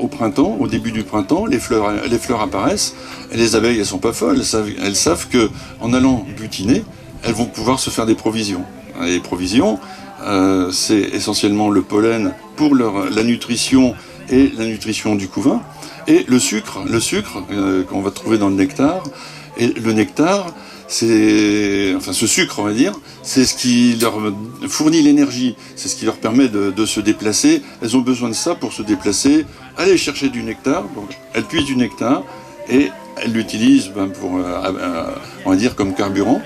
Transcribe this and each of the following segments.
au printemps, au début du printemps, les fleurs apparaissent, et les abeilles, elles sont pas folles, elles savent qu'en allant butiner, elles vont pouvoir se faire des provisions. Les provisions, c'est essentiellement le pollen pour la nutrition et la nutrition du couvain, et le sucre qu'on va trouver dans le nectar. Et le nectar, ce sucre, on va dire, c'est ce qui leur fournit l'énergie, c'est ce qui leur permet de se déplacer. Elles ont besoin de ça pour se déplacer, aller chercher du nectar. Donc, elles puisent du nectar et elles l'utilisent pour, on va dire, comme carburant.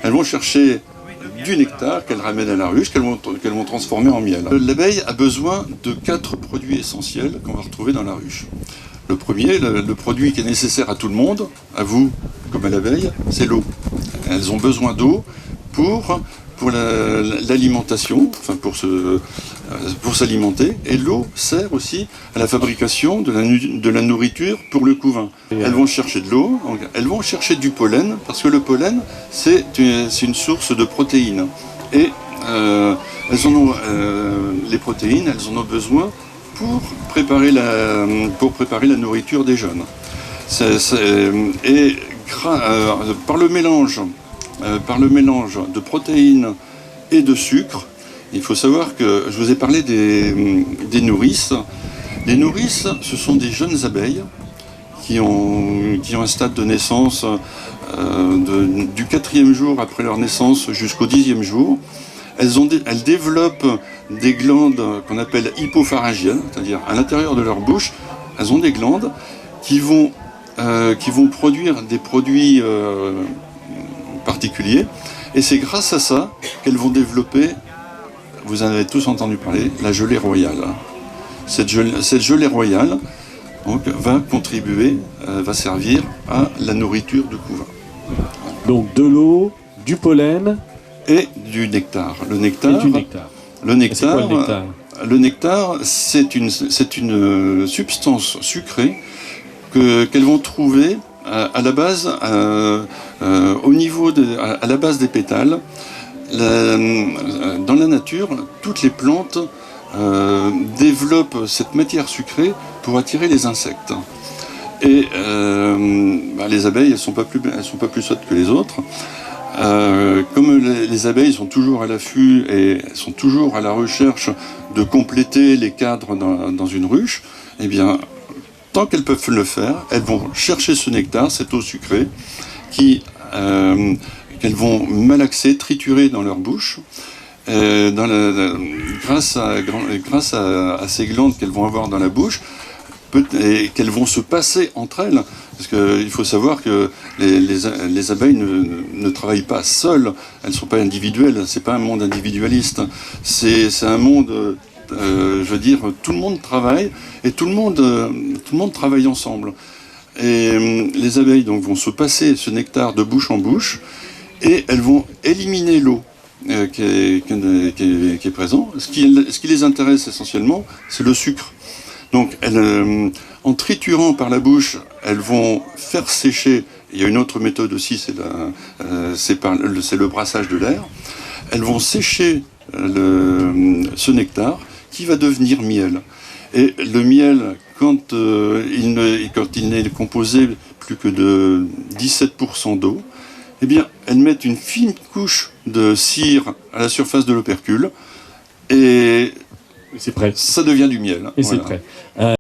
Elles vont chercher du nectar qu'elles ramènent à la ruche, qu'elles vont transformer en miel. L'abeille a besoin de 4 produits essentiels qu'on va retrouver dans la ruche. Le premier, le produit qui est nécessaire à tout le monde, à vous comme à l'abeille, c'est l'eau. Elles ont besoin d'eau pour l'alimentation, enfin pour s'alimenter. Et l'eau sert aussi à la fabrication de la nourriture pour le couvain. Elles vont chercher de l'eau, elles vont chercher du pollen, parce que le pollen, c'est une source de protéines. Et les protéines, elles en ont besoin pour préparer la nourriture des jeunes. Par le mélange de protéines et de sucre, il faut savoir que je vous ai parlé des nourrices. Les nourrices, ce sont des jeunes abeilles qui ont un stade de naissance du 4e jour après leur naissance jusqu'au 10e jour. Elles développent des glandes qu'on appelle hypopharyngiennes, c'est-à-dire à l'intérieur de leur bouche, elles ont des glandes qui vont produire des produits particuliers. Et c'est grâce à ça qu'elles vont développer, vous en avez tous entendu parler, la gelée royale. Cette gelée royale donc, va contribuer, va servir à la nourriture du couvain. Donc de l'eau, du pollen et du nectar. Le nectar. Et du nectar. Le nectar, c'est quoi le nectar ? Le nectar, c'est une substance sucrée qu'elles vont trouver à la base, à la base des pétales. Dans la nature, toutes les plantes développent cette matière sucrée pour attirer les insectes. Et les abeilles, elles sont pas plus sottes que les autres. Comme les abeilles sont toujours à l'affût et sont toujours à la recherche de compléter les cadres dans une ruche, eh bien, tant qu'elles peuvent le faire, elles vont chercher ce nectar, cette eau sucrée, qu'elles vont malaxer, triturer dans leur bouche, grâce à ces glandes qu'elles vont avoir dans la bouche, et qu'elles vont se passer entre elles. Parce qu'il faut savoir que les abeilles ne travaillent pas seules, elles ne sont pas individuelles, c'est pas un monde individualiste, c'est un monde, je veux dire, tout le monde travaille, et tout le monde travaille ensemble. Et les abeilles donc, vont se passer ce nectar de bouche en bouche, et elles vont éliminer l'eau qui est présent. Ce qui les intéresse essentiellement, c'est le sucre. Donc, en triturant par la bouche, elles vont faire sécher. Il y a une autre méthode aussi, c'est le brassage de l'air. Elles vont sécher ce nectar qui va devenir miel. Et le miel, quand il n'est composé plus que de 17% d'eau, eh bien, elles mettent une fine couche de cire à la surface de l'opercule et c'est prêt. Ça devient du miel. Et voilà. c'est prêt.